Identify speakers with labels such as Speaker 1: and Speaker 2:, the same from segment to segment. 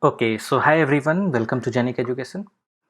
Speaker 1: Okay so hi everyone, welcome to Genique education.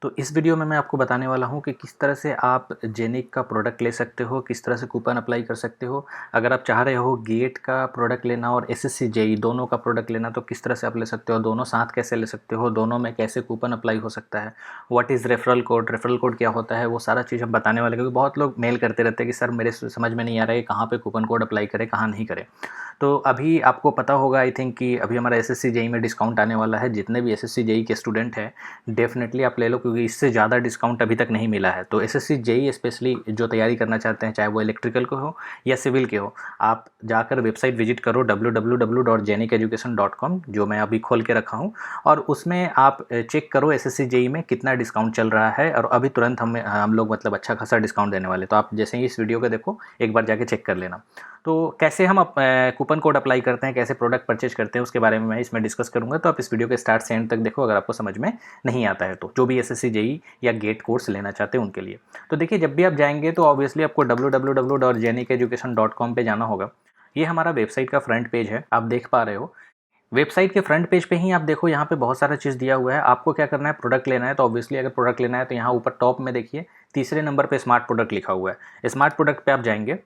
Speaker 1: तो इस video में मैं आपको बताने वाला हूँ कि किस तरह से आप जेनिक का प्रोडक्ट ले सकते हो, किस तरह से कूपन अप्लाई कर सकते हो। अगर आप चाह रहे हो गेट का प्रोडक्ट लेना और एसएससी जेई दोनों का प्रोडक्ट लेना, तो किस तरह से आप ले सकते हो, दोनों साथ कैसे ले सकते हो, दोनों में कैसे कूपन अप्लाई हो सकता है, व्हाट इज़ रेफरल कोड क्या होता है, वो सारा चीज़ हम बताने वाले। क्योंकि बहुत लोग मेल करते रहते हैं कि सर मेरे समझ में नहीं आ रहा है कहाँ पर कूपन कोड अप्लाई करें, कहाँ नहीं करें। तो अभी आपको पता होगा आई थिंक कि अभी हमारा एसएससी जेई में डिस्काउंट आने वाला है। जितने भी एसएससी जेई के स्टूडेंट हैं डेफिनेटली आप ले लो, क्योंकि इससे ज़्यादा डिस्काउंट अभी तक नहीं मिला है। तो एसएससी जेई स्पेशली जो तैयारी करना चाहते हैं, चाहे वो इलेक्ट्रिकल के हो या सिविल के हो, आप जाकर वेबसाइट विजिट करो www.jenikeducation.com, जो मैं अभी खोल के रखा हूँ। और उसमें आप चेक करो एसएससी जेई में कितना डिस्काउंट चल रहा है, और अभी तुरंत हम लोग मतलब अच्छा खासा डिस्काउंट देने वाले। तो आप जैसे ही इस वीडियो को देखो एक बार जाके चेक कर लेना। तो कैसे हम कूपन कोड अप्लाई करते हैं, कैसे प्रोडक्ट परचेज करते हैं, उसके बारे में मैं इसमें डिस्कस करूंगा। तो आप इस वीडियो के स्टार्ट से एंड तक देखो, अगर आपको समझ में नहीं आता है तो, जो भी एसएससी जेई या गेट कोर्स लेना चाहते हैं उनके लिए। तो देखिए, जब भी आप जाएंगे तो ऑब्वियसली आपको www.jenikeducation.com पे जाना होगा। ये हमारा वेबसाइट का फ्रंट पेज है, आप देख पा रहे हो। वेबसाइट के फ्रंट पेज पे ही आप देखो, यहाँ पे बहुत सारा चीज़ दिया हुआ है। आपको क्या करना है, प्रोडक्ट लेना है। तो ऑब्वियसली अगर प्रोडक्ट लेना है तो यहाँ ऊपर टॉप में देखिए तीसरे नंबर पे स्मार्ट प्रोडक्ट लिखा हुआ है। स्मार्ट प्रोडक्ट पे आप जाएंगे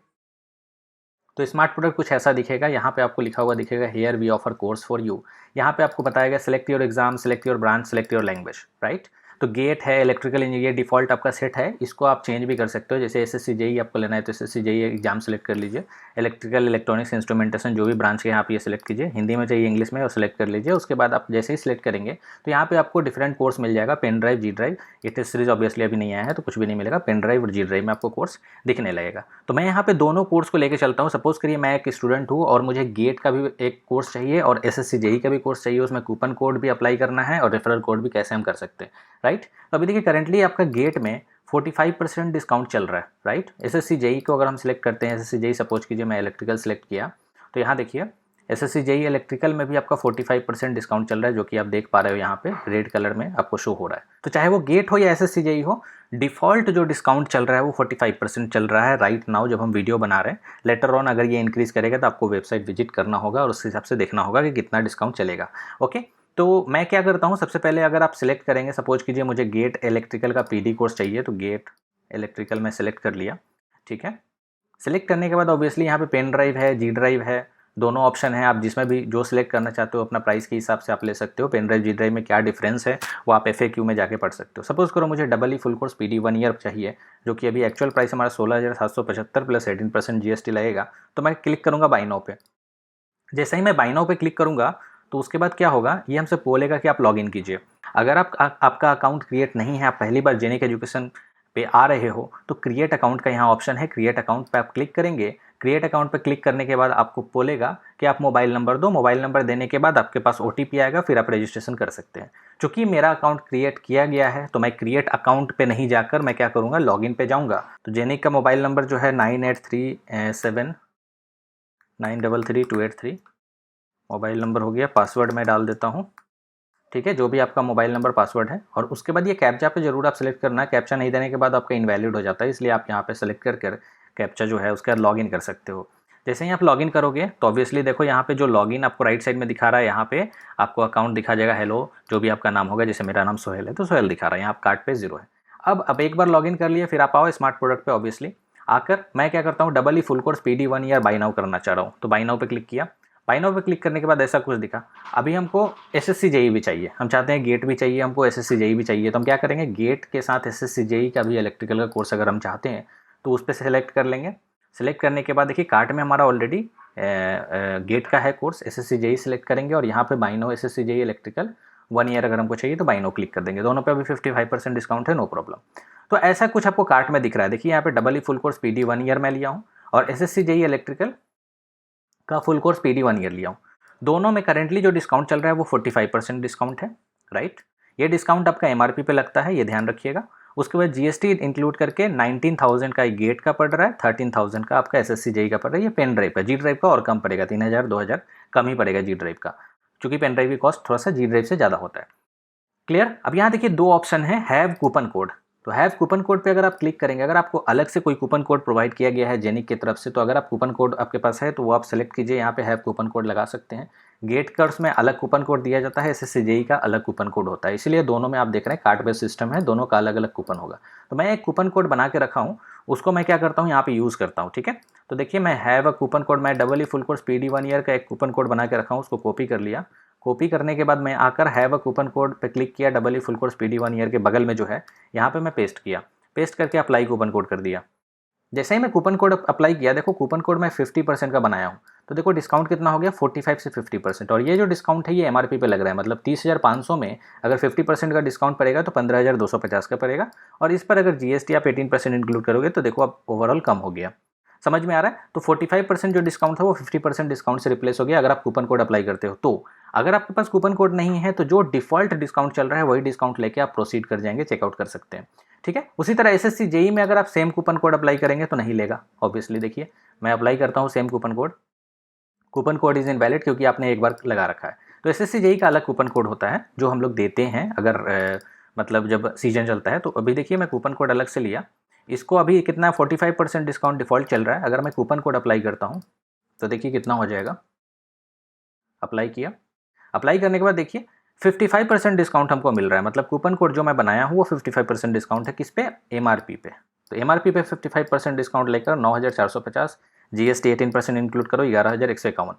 Speaker 1: तो स्मार्ट प्रोडक्ट कुछ ऐसा दिखेगा। यहाँ पे आपको लिखा हुआ दिखेगा here we offer course for you. यहाँ पे आपको बताएगा select your exam, select your branch, select your language, right. तो गेट है, इलेक्ट्रिकल इंजीनियर डिफॉल्ट आपका सेट है, इसको आप चेंज भी कर सकते हो। जैसे एसएससी जेई आपको लेना है तो एसएससी जेई एग्जाम सेलेक्ट कर लीजिए। इलेक्ट्रिकल, इलेक्ट्रॉनिक्स, इंस्ट्रूमेंटेशन, जो भी ब्रांच के यहाँ आप ये सेलेक्ट कीजिए। हिंदी में चाहिए, इंग्लिश में, और सेलेक्ट कर लीजिए। उसके बाद आप जैसे ही सिलेक्ट करेंगे तो यहाँ पे आपको डिफरेंट कोर्स मिल जाएगा। पेन ड्राइव, जी ड्राइव, ये टेस्ट सीरीज ऑब्वियसली अभी नहीं आया है तो कुछ भी नहीं मिलेगा। पेन ड्राइव और जी ड्राइव में आपको कोर्स दिखने लगेगा। तो मैं यहाँ पे दोनों कोर्स को लेकर चलता हूँ। सपोज करिए मैं एक स्टूडेंट हूँ और मुझे गेट का भी एक कोर्स चाहिए और एसएससी जेई का भी कोर्स चाहिए। उसमें कूपन कोड भी अप्लाई करना है और रेफरल कोड भी कैसे हम कर सकते हैं, राइट। तो अभी देखिए करंटली आपका गेट में 45% डिस्काउंट चल रहा है, राइट। एसएससी जेई को अगर हम सिलेक्ट करते हैं, एसएससी जेई सपोज कीजिए मैं इलेक्ट्रिकल सेलेक्ट किया, तो यहाँ देखिए एसएससी जेई इलेक्ट्रिकल में भी आपका 45% डिस्काउंट चल रहा है, जो कि आप देख पा रहे हो यहाँ पे रेड कलर में आपको शो हो रहा है। तो चाहे वो गेट हो या एसएससी जेई हो, डिफ़ॉल्ट जो डिस्काउंट चल रहा है वो 45% चल रहा है राइट नाउ जब हम वीडियो बना रहे हैं। लेटर ऑन अगर ये इंक्रीज़ करेगा तो आपको वेबसाइट विजिट करना होगा और उस हिसाब से देखना होगा कि कितना डिस्काउंट चलेगा। ओके, तो मैं क्या करता हूँ, सबसे पहले अगर आप सिलेक्ट करेंगे, सपोज कीजिए मुझे गेट इलेक्ट्रिकल का पीडी कोर्स चाहिए, तो गेट इलेक्ट्रिकल में सेलेक्ट कर लिया, ठीक है। सेलेक्ट करने के बाद ऑब्वियसली यहाँ पे पेन ड्राइव है, जी ड्राइव है, दोनों ऑप्शन है। आप जिसमें भी जो सिलेक्ट करना चाहते हो अपना प्राइस के हिसाब से आप ले सकते हो। पेन ड्राइव, जी ड्राइव में क्या डिफरेंस है वो आप FAQ में जाके पढ़ सकते हो। सपोज करो मुझे double E full course PD 1 year चाहिए, जो कि अभी एक्चुअल प्राइस हमारा 16,775 प्लस 18% GST लगेगा। तो मैं क्लिक करूँगा बाय नाउ पे। जैसे ही मैं बाय नाउ पे क्लिक करूँगा तो उसके बाद क्या होगा, ये हमसे बोलेगा कि आप लॉगिन कीजिए। अगर आपका अकाउंट क्रिएट नहीं है, आप पहली बार जेनिक एजुकेशन पे आ रहे हो, तो क्रिएट अकाउंट का यहाँ ऑप्शन है। क्रिएट अकाउंट पे आप क्लिक करेंगे। क्रिएट अकाउंट पे क्लिक करने के बाद आपको बोलेगा कि आप मोबाइल नंबर दो। मोबाइल नंबर देने के बाद आपके पास OTP आएगा, फिर आप रजिस्ट्रेशन कर सकते हैं। चूँकि मेरा अकाउंट क्रिएट किया गया है तो मैं क्रिएट अकाउंट पे नहीं जाकर मैं क्या करूँगा, लॉगिन पे जाऊँगा। तो जेनिक का मोबाइल नंबर जो है 9837933283 मोबाइल नंबर हो गया। पासवर्ड मैं डाल देता हूँ, ठीक है, जो भी आपका मोबाइल नंबर पासवर्ड है। और उसके बाद ये कैप्चा पे जरूर आप सेलेक्ट करना है। कैप्चा नहीं देने के बाद आपका इनवैलिड हो जाता है, इसलिए आप यहाँ पे सेलेक्ट कर कैप्चा जो है उसके बाद लॉगिन कर सकते हो। जैसे ही आप लॉगिन करोगे तो ऑब्वियसली देखो यहाँ पे जो लॉगिन आपको राइट साइड में दिखा रहा है, यहाँ पे आपको अकाउंट दिखा जाएगा, हेलो, जो भी आपका नाम होगा। जैसे मेरा नाम सोहेल है तो सोहेल दिखा रहा है, यहाँ आप कार्ड पे 0 है। अब एक बार लॉगिन कर लिए, फिर आप आओ स्मार्ट प्रोडक्ट पे। ऑब्वियसली आकर मैं क्या करता हूँ, double E full course PD 1 year buy now करना चाह रहा हूँ, तो बाय नाउ पे क्लिक किया। बाय नाउ पे क्लिक करने के बाद ऐसा कुछ दिखा। अभी हमको एसएससी जेई भी चाहिए, हम चाहते हैं गेट भी चाहिए, हमको एसएससी जेई भी चाहिए। तो हम क्या करेंगे, गेट के साथ एसएससी जेई का भी इलेक्ट्रिकल का कोर्स अगर हम चाहते हैं तो उस पर सेलेक्ट कर लेंगे। सेलेक्ट करने के बाद देखिए कार्ट में हमारा ऑलरेडी गेट का है कोर्स, एसएससी जेई सेलेक्ट करेंगे और यहाँ पे buy now SSC JE electrical 1 year अगर हमको चाहिए तो बाय नाउ क्लिक कर देंगे। दोनों पे अभी 55% डिस्काउंट है, नो प्रॉब्लम। तो ऐसा कुछ आपको कार्ट में दिख रहा है। देखिए यहाँ पे double E full course PD 1 year मैं लिया हूँ और एसएससी जेई इलेक्ट्रिकल का फुल कोर्स PD 1 ईयर लिया हूँ। दोनों में करेंटली जो डिस्काउंट चल रहा है वो 45% डिस्काउंट है, राइट। ये डिस्काउंट आपका MRP पे लगता है, ये ध्यान रखिएगा। उसके बाद GST इंक्लूड करके 19,000 का गेट का पड़ रहा है, 13,000 का आपका एसएससी जेई का पड़ रहा है। ये पेन ड्राइव का, जी ड्राइव का और कम पड़ेगा, 3,000 2,000 कम ही पड़ेगा जी ड्राइव का, क्योंकि पेन ड्राइव की कॉस्ट थोड़ा सा जी ड्राइव से ज़्यादा होता है। क्लियर। अब यहाँ देखिए दो ऑप्शन है, हैव कूपन कोड। तो हैव कूपन कोड पे अगर आप क्लिक करेंगे, अगर आपको अलग से कोई कूपन कोड प्रोवाइड किया गया है जेनिक की तरफ से, तो अगर आप कूपन कोड आपके पास है तो वो आप सेलेक्ट कीजिए, यहाँ पे हैव कूपन कोड लगा सकते हैं। गेट कोर्स में अलग कूपन कोड दिया जाता है, एसएससी जेई का अलग कूपन कोड होता है, इसलिए दोनों में आप देख रहे हैं कार्ड बेस्ड सिस्टम है, दोनों का अलग अलग कूपन होगा। तो मैं एक कूपन कोड बना के रखा हूँ, उसको मैं क्या करता हूँ यहाँ पे यूज़ करता हूँ। ठीक है, तो देखिए मैं हैव अ कूपन कोड, मैं double E full course PD 1 year का एक कूपन कोड बना के रखा हूँ, उसको कॉपी कर लिया। कॉपी करने के बाद मैं आकर हैव अ कूपन कोड पे क्लिक किया, double E full course PD 1 year के बगल में जो है यहाँ पे मैं पेस्ट किया, पेस्ट करके अप्लाई कूपन कोड कर दिया। जैसे ही मैं कूपन कोड अप्लाई किया, देखो कूपन कोड मैं 50% का बनाया हूँ, तो देखो डिस्काउंट कितना हो गया 45 से 50%। और ये जो डिस्काउंट है ये MRP पे लग रहा है, मतलब 30,500 में अगर 50% का डिस्काउंट पड़ेगा तो 15,250 का पड़ेगा। और इस पर अगर GST आप 18% इंक्लूड करोगे तो देखो अब ओवरऑल कम हो गया। समझ में आ रहा है? तो 45% जो डिस्काउंट था वो 50% डिस्काउंट से रिप्लेस हो गया अगर आप कूपन कोड अप्लाई करते हो। तो अगर आपके पास कूपन कोड नहीं है तो जो डिफॉल्ट डिस्काउंट चल रहा है वही डिस्काउंट लेके आप प्रोसीड कर जाएंगे, चेकआउट कर सकते हैं। ठीक है, उसी तरह एसएससी जेई में अगर आप सेम कूपन कोड अप्लाई करेंगे तो नहीं लेगा ऑब्वियसली। देखिए मैं अप्लाई करता हूँ same coupon code, coupon code is invalid क्योंकि आपने एक बार लगा रखा है। तो एसएससी जेई का अलग कूपन कोड होता है जो हम लोग देते हैं अगर मतलब जब सीजन चलता है। तो अभी देखिए मैं कूपन कोड अलग से लिया, इसको अभी कितना 45% डिस्काउंट डिफॉल्ट चल रहा है। अगर मैं कूपन कोड अप्लाई करता हूँ तो देखिए कितना हो जाएगा। अप्लाई किया, अप्लाई करने के बाद देखिए 55% डिस्काउंट हमको मिल रहा है, मतलब कूपन कोड जो मैं बनाया हूँ वो 55% डिस्काउंट है किस पे, MRP पे। तो MRP पे 55% डिस्काउंट लेकर 9,450, GST 18% इंक्लूड करो 11,151।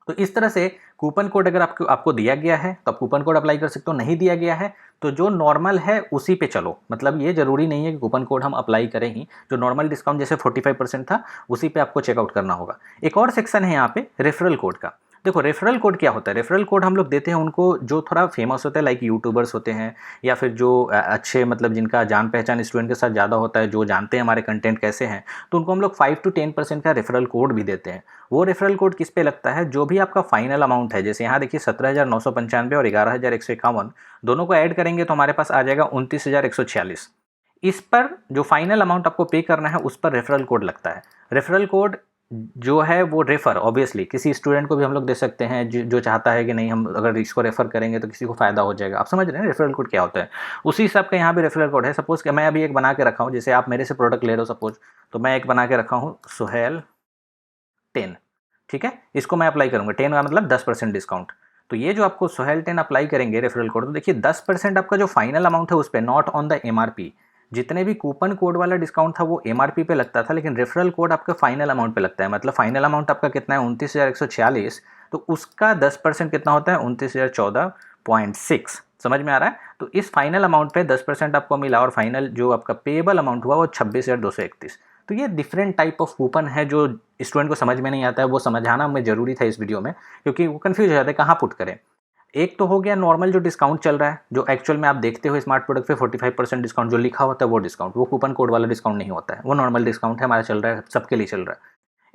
Speaker 1: तो इस तरह से कूपन कोड अगर आपको दिया गया है तो आप कूपन कोड अप्लाई कर सकते हो, नहीं दिया गया है तो जो नॉर्मल है उसी पे चलो। मतलब ये जरूरी नहीं है कि कूपन कोड हम अप्लाई करें ही, जो नॉर्मल डिस्काउंट जैसे 45% था उसी पे आपको चेकआउट करना होगा। एक और सेक्शन है यहाँ पे रेफरल कोड का। देखो रेफरल कोड क्या होता है, रेफरल कोड हम लोग देते हैं उनको जो थोड़ा फेमस होता है, लाइक यूट्यूबर्स होते हैं या फिर जो अच्छे मतलब जिनका जान पहचान स्टूडेंट के साथ ज़्यादा होता है, जो जानते हैं हमारे कंटेंट कैसे हैं, तो उनको हम लोग 5 to 10% का रेफरल कोड भी देते हैं। वो रेफरल कोड किस पे लगता है, जो भी आपका फाइनल अमाउंट है, जैसे यहाँ देखिए 17,995 और 11,151 दोनों को ऐड करेंगे तो हमारे पास आ जाएगा 29,146। इस पर जो फाइनल अमाउंट आपको पे करना है उस पर रेफरल कोड लगता है। रेफरल कोड जो है वो रेफ़र ऑब्वियसली किसी स्टूडेंट को भी हम लोग दे सकते हैं जो चाहता है कि नहीं हम अगर इसको रेफ़र करेंगे तो किसी को फ़ायदा हो जाएगा। आप समझ रहे हैं रेफरल कोड क्या होता है, उसी हिसाब का यहाँ पे रेफरल कोड है। सपोज़ कि मैं अभी एक बना के रखा हूँ, जैसे आप मेरे से प्रोडक्ट ले रहे हो सपोज, तो मैं एक बना के रखा हूँ सुहेल 10, ठीक है, इसको मैं अप्लाई करूँगा 10 का मतलब 10% डिस्काउंट। तो ये जो आपको सुहेल 10 अप्लाई करेंगे रेफरल कोड, तो देखिए 10% आपका जो फाइनल अमाउंट है उस पर, नॉट ऑन द MRP। जितने भी कूपन कोड वाला डिस्काउंट था वो MRP पे लगता था, लेकिन रेफरल कोड आपका फाइनल अमाउंट पे लगता है। मतलब फाइनल अमाउंट आपका कितना है 29,146, तो उसका 10% कितना होता है 29,014.6। समझ में आ रहा है? तो इस फाइनल अमाउंट पे 10% आपको मिला और फाइनल जो आपका पेएबल अमाउंट हुआ वो 26,231। तो ये डिफरेंट टाइप ऑफ कूपन है जो स्टूडेंट को समझ में नहीं आता है, वो समझाना हमें जरूरी था इस वीडियो में, क्योंकि वो कन्फ्यूज हो जाते हैं कहाँ पुट करें। एक तो हो गया नॉर्मल जो डिस्काउंट चल रहा है, जो एक्चुअल में आप देखते हो स्मार्ट प्रोडक्ट पे 45% डिस्काउंट जो लिखा होता है वो डिस्काउंट, वो कूपन कोड वाला डिस्काउंट नहीं होता है, वो नॉर्मल डिस्काउंट है हमारा चल रहा है, सबके लिए चल रहा है।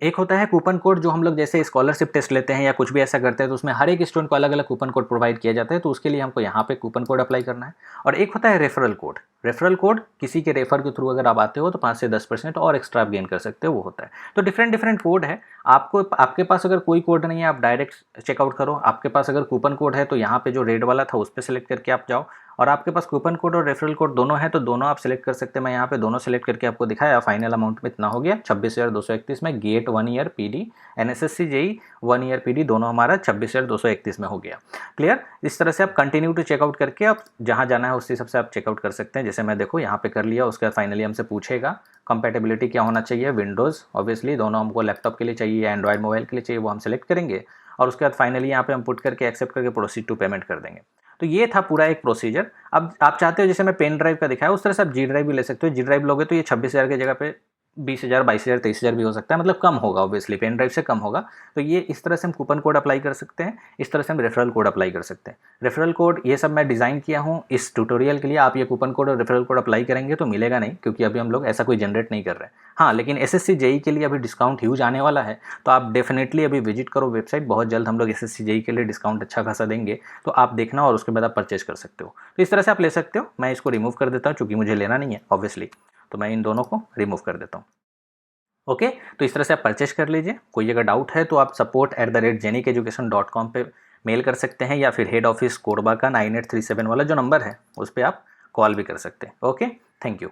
Speaker 1: एक होता है कूपन कोड जो हम लोग जैसे स्कॉलरशिप टेस्ट लेते हैं या कुछ भी ऐसा करते हैं तो उसमें हर एक स्टूडेंट को अलग अलग कूपन कोड प्रोवाइड किया जाता है, तो उसके लिए हमको यहाँ पे कूपन कोड अप्लाई करना है। और एक होता है रेफरल कोड। रेफरल कोड किसी के रेफर के थ्रू अगर आप आते हो तो 5 से 10% और एक्स्ट्रा आप गेन कर सकते हो, वो होता है। तो डिफरेंट डिफरेंट कोड है। आपको आपके पास अगर कोई कोड नहीं है आप डायरेक्ट चेकआउट करो, आपके पास अगर कूपन कोड है तो यहाँ पे जो रेड वाला था उस पर सेलेक्ट करके आप जाओ, और आपके पास कूपन कोड और रेफरल कोड दोनों है तो दोनों आप सेलेक्ट कर सकते हैं। मैं यहाँ पे दोनों सेलेक्ट करके आपको दिखाया, फाइनल अमाउंट में इतना हो गया 26,231 में। GATE 1 year PD, NSSC JE 1 year PD दोनों हमारा 26,231 में हो गया। क्लियर? इस तरह से आप कंटिन्यू टू चेकआउट करके आप जहाँ जाना है उस हिसाब से आप चेकआउट कर सकते हैं। जैसे मैं देखो यहाँ पे कर लिया, उसके बाद फाइनली हमसे पूछेगा कंपैटिबिलिटी क्या होना चाहिए, विंडोज़ ऑब्वियसली दोनों हमको लैपटॉप के लिए चाहिए या एंड्रॉयड मोबाइल के लिए चाहिए, वो हम सेलेक्ट करेंगे और उसके बाद फाइनली यहाँ पे हम पुट करके एक्सेप्ट करके प्रोसीड टू पेमेंट कर देंगे। तो ये था पूरा एक प्रोसीजर। अब आप चाहते हो जैसे मैं पेन ड्राइव का दिखाया उस तरह से आप जी ड्राइव भी ले सकते हो। जी ड्राइव लोगे तो ये 26,000 की जगह पे 20,000, 22,000, 23,000 भी हो सकता है, मतलब कम होगा ऑब्वियसली, पेन ड्राइव से कम होगा। तो ये इस तरह से हम कूपन कोड अप्लाई कर सकते हैं, इस तरह से हम रेफरल कोड अप्लाई कर सकते हैं। रेफरल कोड ये सब मैं डिज़ाइन किया हूँ इस ट्यूटोरियल के लिए। आप ये कूपन कोड और रेफरल कोड अप्लाई करेंगे तो मिलेगा नहीं, क्योंकि अभी हम लोग ऐसा कोई जनरेट नहीं कर रहे हैं। हाँ, लेकिन SSC जेई के लिए अभी डिस्काउंट ह्यूज आने वाला है, तो आप डेफिनेटली अभी विजिट करो वेबसाइट। बहुत जल्द हम लोग SSC जेई के लिए डिस्काउंट अच्छा खासा देंगे, तो आप देखना और उसके बाद आप परचेज कर सकते हो। तो इस तरह से आप ले सकते हो। मैं इसको रिमूव कर देता हूँ क्योंकि मुझे लेना नहीं है ऑब्वियसली, तो मैं इन दोनों को रिमूव कर देता हूँ। ओके, तो इस तरह से आप परचेज कर लीजिए। कोई अगर डाउट है तो आप support@genikeducation.com पे मेल कर सकते हैं, या फिर हेड ऑफिस कोरबा का 9837 वाला जो नंबर है उस पर आप कॉल भी कर सकते हैं। Okay, thank you.